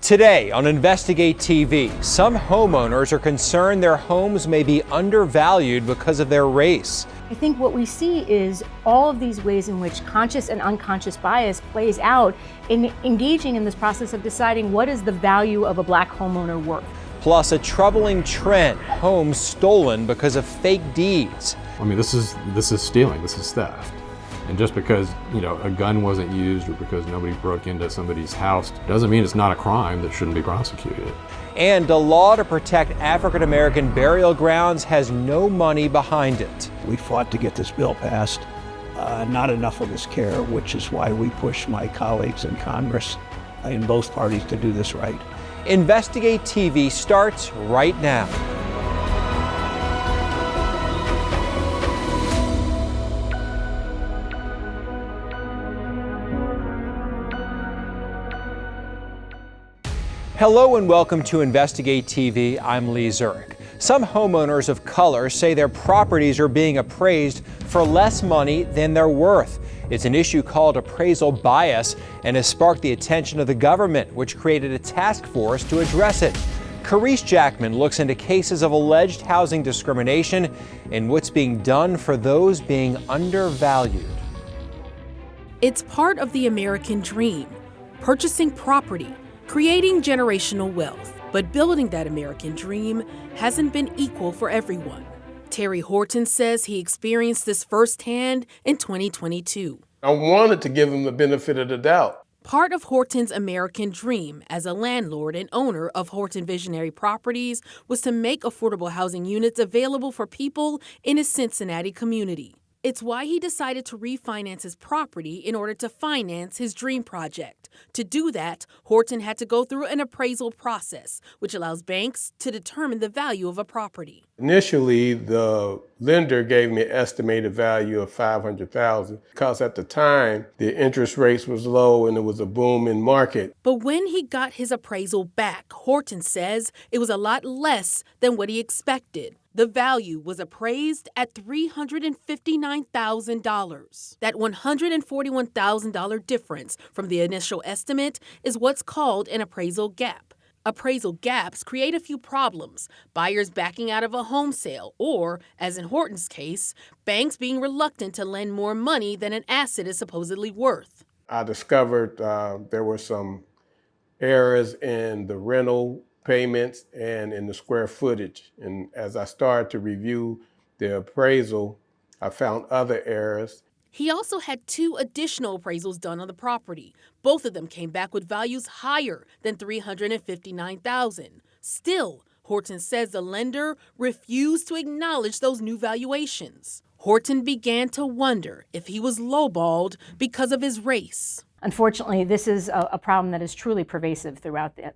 Today on Investigate TV, some homeowners are concerned their homes may be undervalued because of their race. I think what we see is all of these ways in which conscious and unconscious bias plays out in engaging in this process of deciding what is the value of a black homeowner worth. Plus, a troubling trend, homes stolen because of fake deeds. I mean, this is stealing, this is theft. And just because, a gun wasn't used or because nobody broke into somebody's house doesn't mean it's not a crime that shouldn't be prosecuted. And a law to protect African American burial grounds has no money behind it. We fought to get this bill passed. Not enough of us care, which is why we push my colleagues in Congress in both parties to do this right. Investigate TV starts right now. Hello and welcome to Investigate TV. I'm Lee Zurich. Some homeowners of color say their properties are being appraised for less money than they're worth. It's an issue called appraisal bias and has sparked the attention of the government, which created a task force to address it. Caresse Jackman looks into cases of alleged housing discrimination and what's being done for those being undervalued. It's part of the American dream, purchasing property, creating generational wealth. But building that American dream hasn't been equal for everyone. Terry Horton says he experienced this firsthand in 2022. I wanted to give him the benefit of the doubt. Part of Horton's American dream as a landlord and owner of Horton Visionary Properties was to make affordable housing units available for people in his Cincinnati community. It's why he decided to refinance his property in order to finance his dream project. To do that, Horton had to go through an appraisal process, which allows banks to determine the value of a property. Initially, the lender gave me an estimated value of $500,000 because at the time, the interest rates was low and it was a booming market. But when he got his appraisal back, Horton says it was a lot less than what he expected. The value was appraised at $359,000. That $141,000 difference from the initial estimate is what's called an appraisal gap. Appraisal gaps create a few problems: buyers backing out of a home sale, or, as in Horton's case, banks being reluctant to lend more money than an asset is supposedly worth. I discovered there were some errors in the rental payments and in the square footage. And as I started to review the appraisal, I found other errors. He also had 2 additional appraisals done on the property. Both of them came back with values higher than $359,000. Still, Horton says the lender refused to acknowledge those new valuations. Horton began to wonder if he was lowballed because of his race. Unfortunately, this is a problem that is truly pervasive throughout the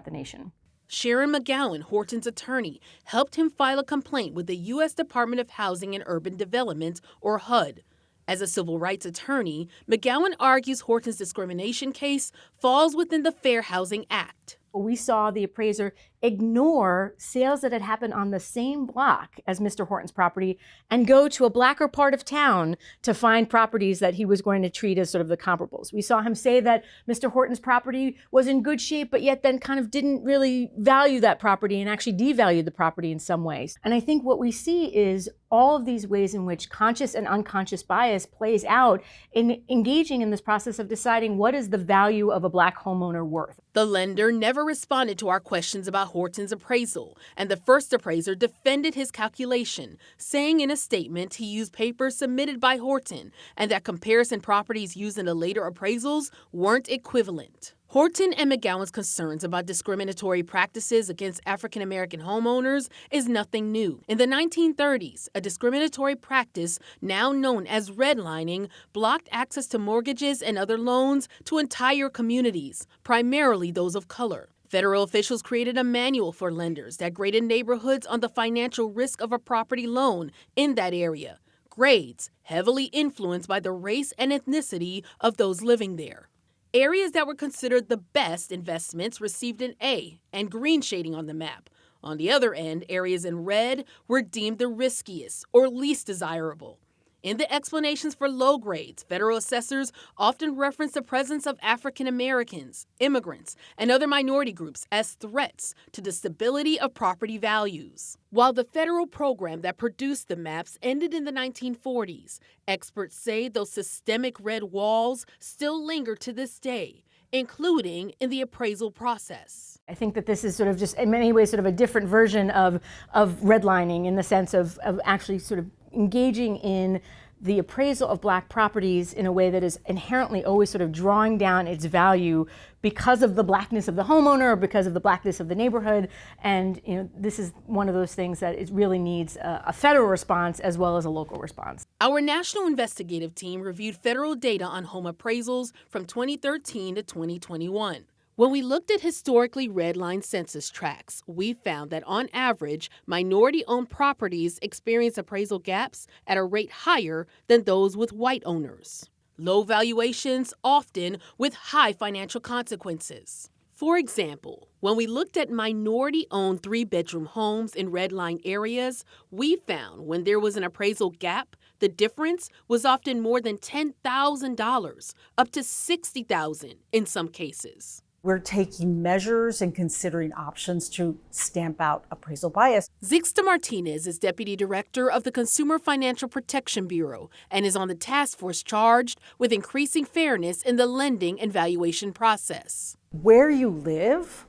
nation. Sharon McGowan, Horton's attorney, helped him file a complaint with the U.S. Department of Housing and Urban Development, or HUD. As a civil rights attorney, McGowan argues Horton's discrimination case falls within the Fair Housing Act. We saw the appraiser ignore sales that had happened on the same block as Mr. Horton's property and go to a blacker part of town to find properties that he was going to treat as sort of the comparables. We saw him say that Mr. Horton's property was in good shape, but yet then kind of didn't really value that property and actually devalued the property in some ways. And I think what we see is all of these ways in which conscious and unconscious bias plays out in engaging in this process of deciding what is the value of a black homeowner worth. The lender never responded to our questions about Horton's appraisal, and the first appraiser defended his calculation, saying in a statement he used papers submitted by Horton and that comparison properties used in the later appraisals weren't equivalent. Horton and McGowan's concerns about discriminatory practices against African American homeowners is nothing new. In the 1930s, a discriminatory practice, now known as redlining, blocked access to mortgages and other loans to entire communities, primarily those of color. Federal officials created a manual for lenders that graded neighborhoods on the financial risk of a property loan in that area. Grades heavily influenced by the race and ethnicity of those living there. Areas that were considered the best investments received an A and green shading on the map. On the other end, areas in red were deemed the riskiest or least desirable. In the explanations for low grades, federal assessors often reference the presence of African Americans, immigrants, and other minority groups as threats to the stability of property values. While the federal program that produced the maps ended in the 1940s, experts say those systemic red walls still linger to this day, including in the appraisal process. I think that this is sort of just in many ways sort of a different version of redlining, in the sense of actually sort of engaging in the appraisal of Black properties in a way that is inherently always sort of drawing down its value because of the Blackness of the homeowner or because of the Blackness of the neighborhood. And this is one of those things that it really needs a federal response as well as a local response. Our national investigative team reviewed federal data on home appraisals from 2013 to 2021. When we looked at historically redlined census tracts, we found that on average, minority-owned properties experience appraisal gaps at a rate higher than those with white owners. Low valuations, often with high financial consequences. For example, when we looked at minority-owned 3-bedroom homes in redlined areas, we found when there was an appraisal gap, the difference was often more than $10,000, up to $60,000 in some cases. We're taking measures and considering options to stamp out appraisal bias. Zixta Martinez is Deputy Director of the Consumer Financial Protection Bureau and is on the task force charged with increasing fairness in the lending and valuation process. Where you live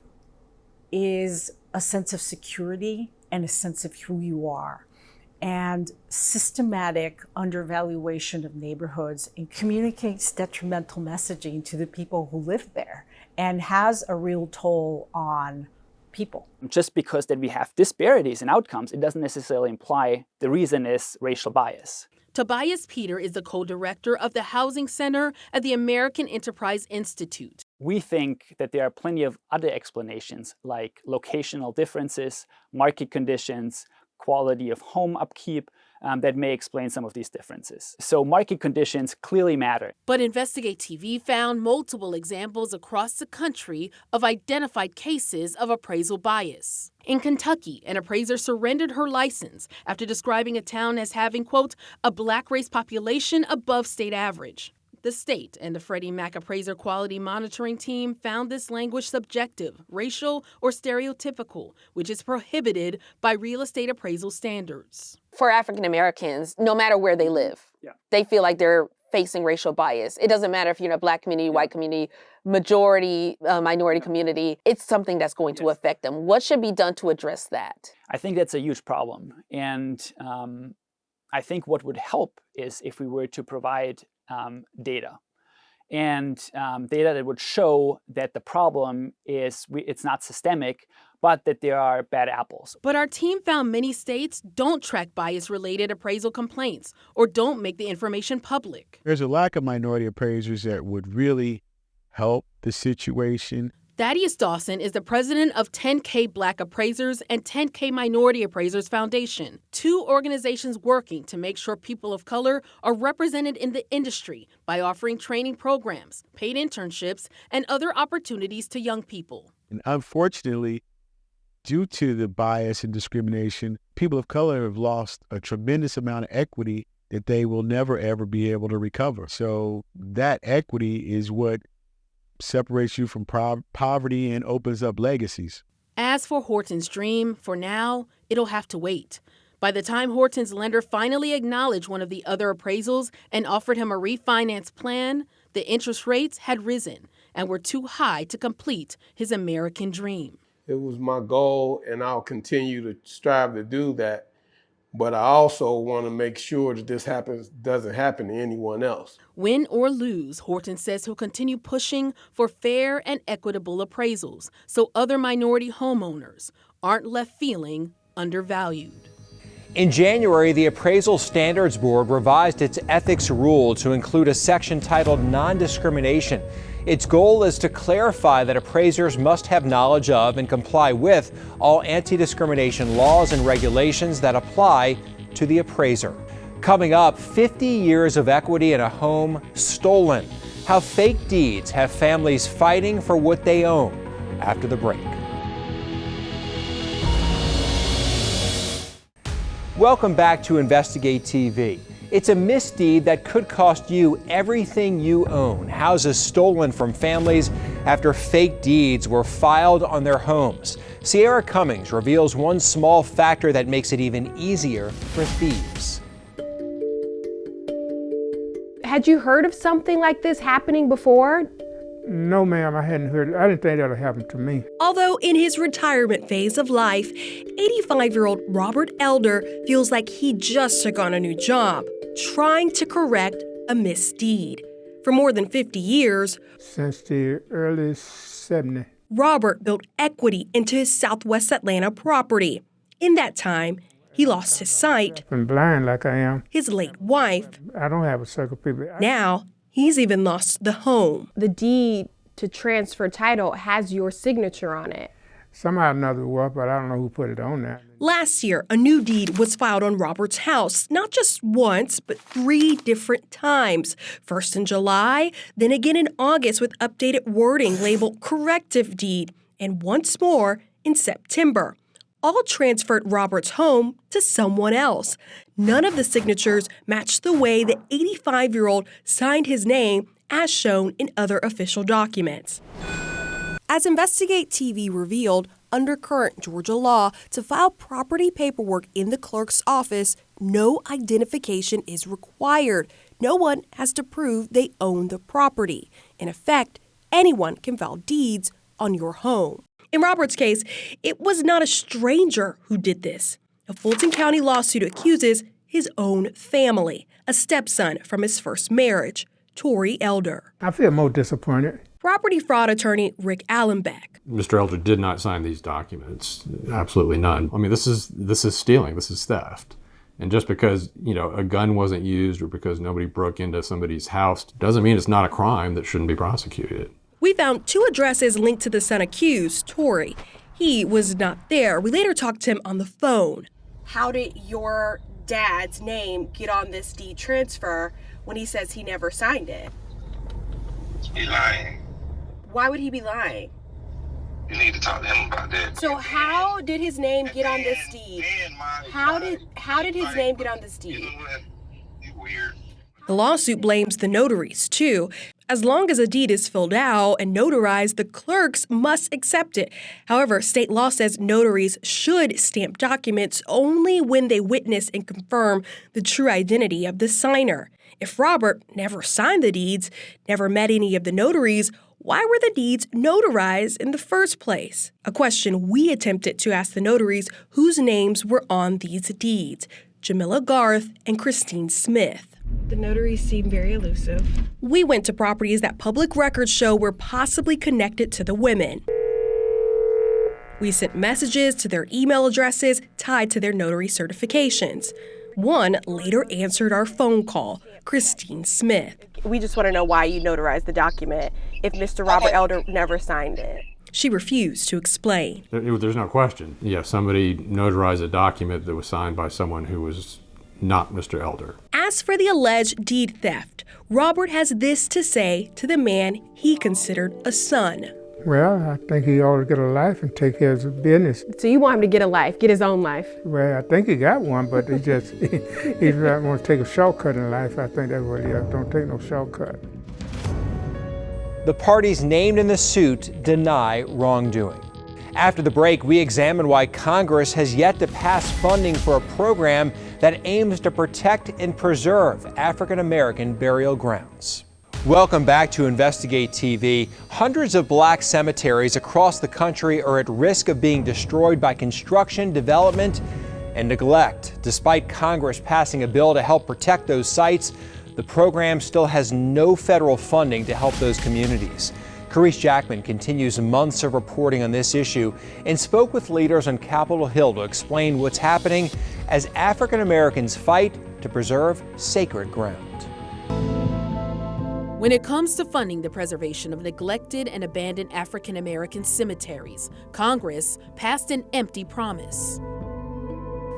is a sense of security and a sense of who you are. And systematic undervaluation of neighborhoods and communicates detrimental messaging to the people who live there and has a real toll on people. Just because that we have disparities in outcomes, it doesn't necessarily imply the reason is racial bias. Tobias Peter is the co-director of the Housing Center at the American Enterprise Institute. We think that there are plenty of other explanations like locational differences, market conditions, quality of home upkeep that may explain some of these differences. So market conditions clearly matter. But InvestigateTV found multiple examples across the country of identified cases of appraisal bias. In Kentucky, an appraiser surrendered her license after describing a town as having, quote, a Black race population above state average. The state and the Freddie Mac appraiser quality monitoring team found this language subjective, racial, or stereotypical, which is prohibited by real estate appraisal standards. For African Americans, no matter where they live, they feel like they're facing racial bias. It doesn't matter if you're in a Black community, white community, majority, minority community. It's something that's going to affect them. What should be done to address that? I think that's a huge problem. And I think what would help is if we were to provide data and data that would show that the problem is it's not systemic, but that there are bad apples. But our team found many states don't track bias-related appraisal complaints or don't make the information public. There's a lack of minority appraisers that would really help the situation. Thaddeus Dawson is the president of 10K Black Appraisers and 10K Minority Appraisers Foundation, two organizations working to make sure people of color are represented in the industry by offering training programs, paid internships, and other opportunities to young people. And unfortunately, due to the bias and discrimination, people of color have lost a tremendous amount of equity that they will never, ever be able to recover. So that equity is what separates you from poverty and opens up legacies. As for Horton's dream, for now, it'll have to wait. By the time Horton's lender finally acknowledged one of the other appraisals and offered him a refinance plan, the interest rates had risen and were too high to complete his American dream. It was my goal, and I'll continue to strive to do that. But I also want to make sure that this doesn't happen to anyone else. Win or lose, Horton says he'll continue pushing for fair and equitable appraisals so other minority homeowners aren't left feeling undervalued. In January, the Appraisal Standards Board revised its ethics rule to include a section titled Non-Discrimination. Its goal is to clarify that appraisers must have knowledge of and comply with all anti-discrimination laws and regulations that apply to the appraiser. Coming up, 50 years of equity in a home stolen. How fake deeds have families fighting for what they own. After the break. Welcome back to Investigate TV. It's a misdeed that could cost you everything you own. Houses stolen from families after fake deeds were filed on their homes. Sierra Cummings reveals one small factor that makes it even easier for thieves. Had you heard of something like this happening before? No, ma'am, I hadn't heard. I didn't think that would happen to me. Although in his retirement phase of life, 85-year-old Robert Elder feels like he just took on a new job, trying to correct a misdeed. For more than 50 years, since the early 70s, Robert built equity into his Southwest Atlanta property. In that time, he lost his sight. I'm blind like I am. His late wife. I don't have a circle people. Now, he's even lost the home. The deed to transfer title has your signature on it. Somehow or another it was, but I don't know who put it on there. Last year, a new deed was filed on Robert's house, not just once, but 3 different times. First in July, then again in August with updated wording labeled corrective deed, and once more in September. All transferred Robert's home to someone else. None of the signatures matched the way the 85-year-old signed his name as shown in other official documents. As InvestigateTV revealed, under current Georgia law, to file property paperwork in the clerk's office, no identification is required. No one has to prove they own the property. In effect, anyone can file deeds on your home. In Robert's case, it was not a stranger who did this. A Fulton County lawsuit accuses his own family, a stepson from his first marriage, Tory Elder. I feel more disappointed. Property fraud attorney Rick Allenbeck. Mr. Elder did not sign these documents. Absolutely none. I mean, this is stealing. This is theft. And just because, a gun wasn't used or because nobody broke into somebody's house doesn't mean it's not a crime that shouldn't be prosecuted. We found 2 addresses linked to the son accused, Tory. He was not there. We later talked to him on the phone. How did your dad's name get on this deed transfer when he says he never signed it? He's lying. Why would he be lying? You need to talk to him about that. So how did his name get on this deed? How did his name get on this deed? You know what? You're weird. The lawsuit blames the notaries, too. As long as a deed is filled out and notarized, the clerks must accept it. However, state law says notaries should stamp documents only when they witness and confirm the true identity of the signer. If Robert never signed the deeds, never met any of the notaries, why were the deeds notarized in the first place? A question we attempted to ask the notaries whose names were on these deeds, Jamila Garth and Christine Smith. The notaries seem very elusive. We went to properties that public records show were possibly connected to the women. We sent messages to their email addresses tied to their notary certifications. One later answered our phone call, Christine Smith. We just want to know why you notarized the document if Mr. Robert Elder never signed it. She refused to explain. There's no question. Yeah, somebody notarized a document that was signed by someone who was not Mr. Elder. As for the alleged deed theft, Robert has this to say to the man he considered a son. Well, I think he ought to get a life and take care of his business. So you want him to get a life, get his own life? Well, I think he got one, but he just, he doesn't want to take a shortcut in life. I think that's what he is. Don't take no shortcut. The parties named in the suit deny wrongdoing. After the break, we examine why Congress has yet to pass funding for a program that aims to protect and preserve African American burial grounds. Welcome back to Investigate TV. Hundreds of black cemeteries across the country are at risk of being destroyed by construction, development, and neglect. Despite Congress passing a bill to help protect those sites, the program still has no federal funding to help those communities. Caresse Jackman continues months of reporting on this issue and spoke with leaders on Capitol Hill to explain what's happening as African Americans fight to preserve sacred ground. When it comes to funding the preservation of neglected and abandoned African American cemeteries, Congress passed an empty promise.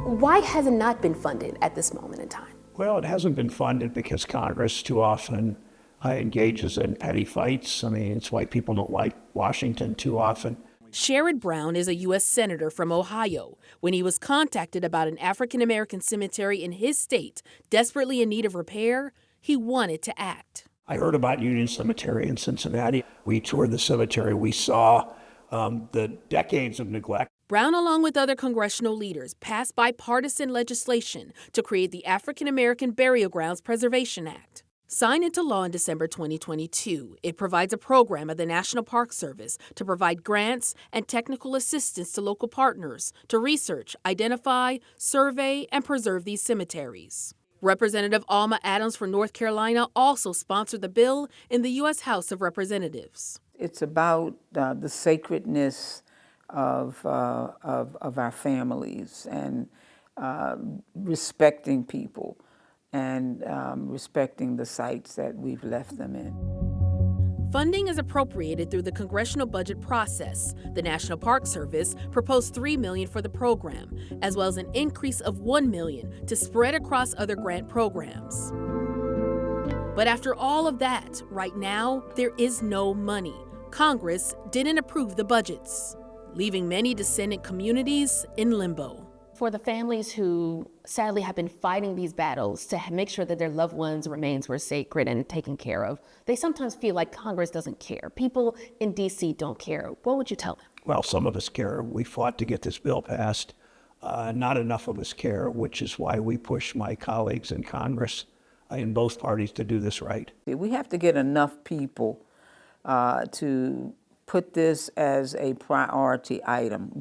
Why has it not been funded at this moment in time? Well, it hasn't been funded because Congress too often engages in petty fights. I mean, it's why people don't like Washington too often. Sherrod Brown is a U.S. Senator from Ohio. When he was contacted about an African-American cemetery in his state desperately in need of repair, he wanted to act. I heard about Union Cemetery in Cincinnati. We toured the cemetery. We saw the decades of neglect. Brown, along with other congressional leaders, passed bipartisan legislation to create the African American Burial Grounds Preservation Act. Signed into law in December 2022, it provides a program of the National Park Service to provide grants and technical assistance to local partners to research, identify, survey, and preserve these cemeteries. Representative Alma Adams from North Carolina also sponsored the bill in the U.S. House of Representatives. It's about the sacredness of our families and respecting people and respecting the sites that we've left them in. Funding is appropriated through the congressional budget process. The National Park Service proposed $3 million for the program, as well as an increase of $1 million to spread across other grant programs. But after all of that, right now, there is no money. Congress didn't approve the budgets, leaving many descendant communities in limbo. For the families who sadly have been fighting these battles to make sure that their loved ones' remains were sacred and taken care of, they sometimes feel like Congress doesn't care. People in D.C. don't care. What would you tell them? Well, some of us care. We fought to get this bill passed. Not enough of us care, which is why we push my colleagues in Congress in both parties to do this right. We have to get enough people to put this as a priority item.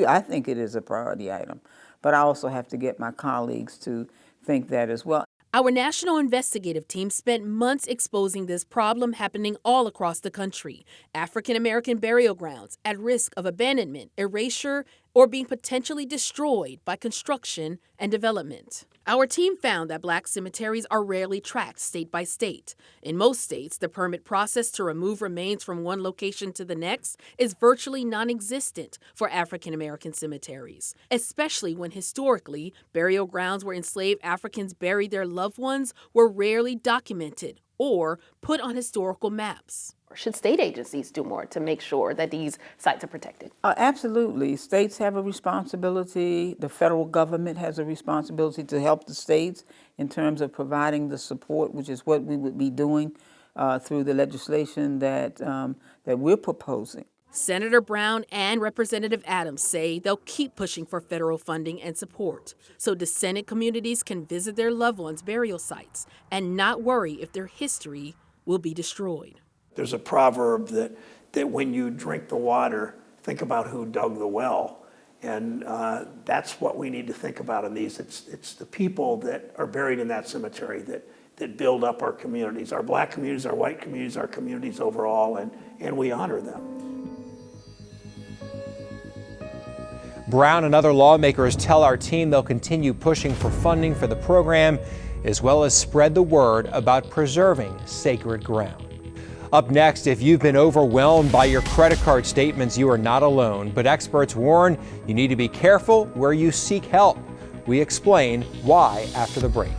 I think it is a priority item, but I also have to get my colleagues to think that as well. Our national investigative team spent months exposing this problem happening all across the country. African American burial grounds at risk of abandonment, erasure, or being potentially destroyed by construction and development. Our team found that Black cemeteries are rarely tracked state by state. In most states, the permit process to remove remains from one location to the next is virtually non-existent for African American cemeteries, especially when historically burial grounds where enslaved Africans buried their loved ones were rarely documented or put on historical maps. Or should state agencies do more to make sure that these sites are protected? Absolutely. States have a responsibility. The federal government has a responsibility to help the states in terms of providing the support, which is what we would be doing through the legislation that we're proposing. Senator Brown and Representative Adams say they'll keep pushing for federal funding and support so descendant communities can visit their loved ones' burial sites and not worry if their history will be destroyed. There's a proverb that when you drink the water, think about who dug the well. And that's what we need to think about in these. It's the people that are buried in that cemetery that build up our communities, our Black communities, our white communities, our communities overall, and we honor them. Brown and other lawmakers tell our team they'll continue pushing for funding for the program, as well as spread the word about preserving sacred ground. Up next, if you've been overwhelmed by your credit card statements, you are not alone, but experts warn you need to be careful where you seek help. We explain why after the break.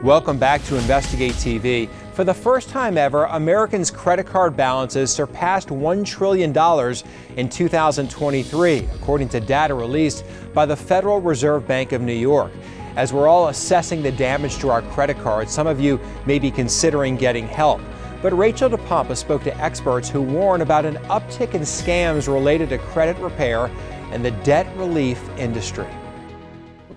Welcome back to Investigate TV. For the first time ever, Americans' credit card balances surpassed $1 trillion in 2023, according to data released by the Federal Reserve Bank of New York. As we're all assessing the damage to our credit cards, some of you may be considering getting help. But Rachel DePompa spoke to experts who warn about an uptick in scams related to credit repair and the debt relief industry.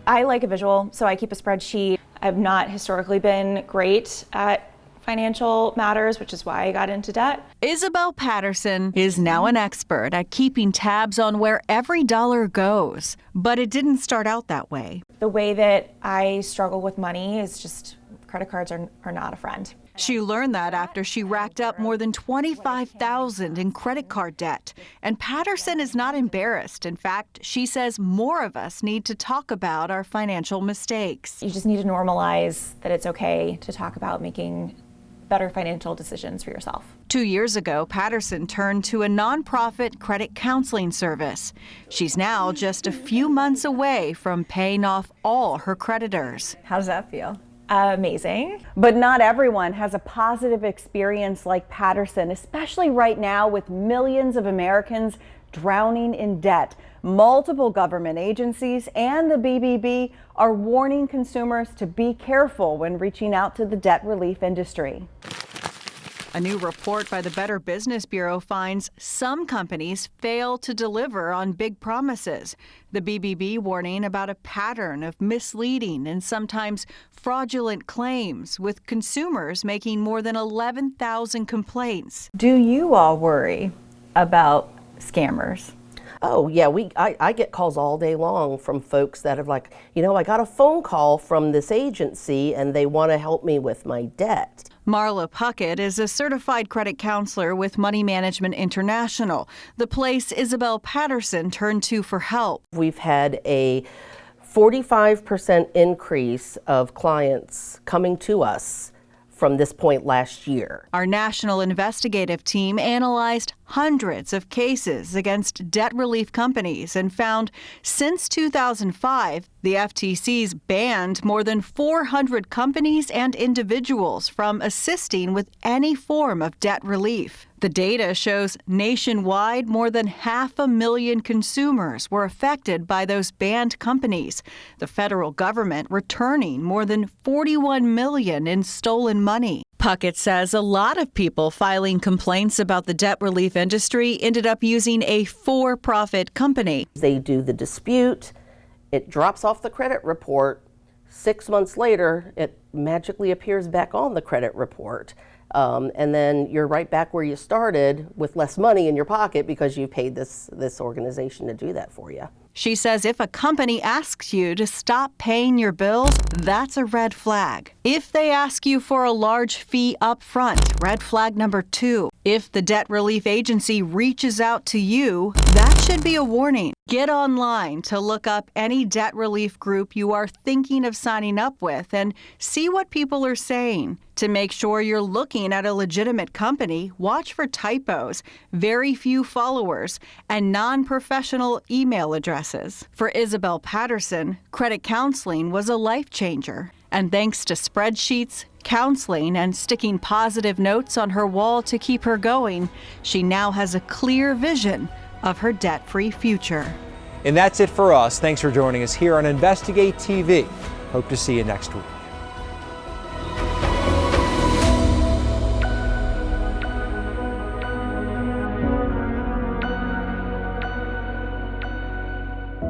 I like a visual, so I keep a spreadsheet. I've not historically been great at financial matters, which is why I got into debt. Isabel Patterson is now an expert at keeping tabs on where every dollar goes. But it didn't start out that way. The way that I struggle with money is just credit cards are not a friend. She learned that after she racked up more than $25,000 in credit card debt. And Patterson is not embarrassed. In fact, she says more of us need to talk about our financial mistakes. You just need to normalize that it's okay to talk about making better financial decisions for yourself. 2 years ago, Patterson turned to a nonprofit credit counseling service. She's now just a few months away from paying off all her creditors. How does that feel? Amazing. But not everyone has a positive experience like Patterson, especially right now with millions of Americans drowning in debt. Multiple government agencies and the BBB are warning consumers to be careful when reaching out to the debt relief industry. A new report by the Better Business Bureau finds some companies fail to deliver on big promises. The BBB warning about a pattern of misleading and sometimes fraudulent claims, with consumers making more than 11,000 complaints. Do you all worry about scammers? Oh, yeah, I get calls all day long from folks that are like, you know, I got a phone call from this agency and they want to help me with my debt. Marla Puckett is a certified credit counselor with Money Management International, the place Isabel Patterson turned to for help. We've had a 45% increase of clients coming to us from this point last year. Our national investigative team analyzed hundreds of cases against debt relief companies and found since 2005, the FTC's banned more than 400 companies and individuals from assisting with any form of debt relief. The data shows nationwide more than 500,000 consumers were affected by those banned companies, the federal government returning more than $41 million in stolen money. Puckett says a lot of people filing complaints about the debt relief industry ended up using a for-profit company. They do the dispute, it drops off the credit report. 6 months later, it magically appears back on the credit report. And then you're right back where you started with less money in your pocket because you paid this organization to do that for you. She says if a company asks you to stop paying your bills, that's a red flag. If they ask you for a large fee up front, red flag number 2. If the debt relief agency reaches out to you, that should be a warning. Get online to look up any debt relief group you are thinking of signing up with and see what people are saying. To make sure you're looking at a legitimate company, watch for typos, very few followers, and non-professional email addresses. For Isabel Patterson, credit counseling was a life changer. And thanks to spreadsheets, counseling, and sticking positive notes on her wall to keep her going, she now has a clear vision of her debt-free future. And that's it for us. Thanks for joining us here on Investigate TV. Hope to see you next week.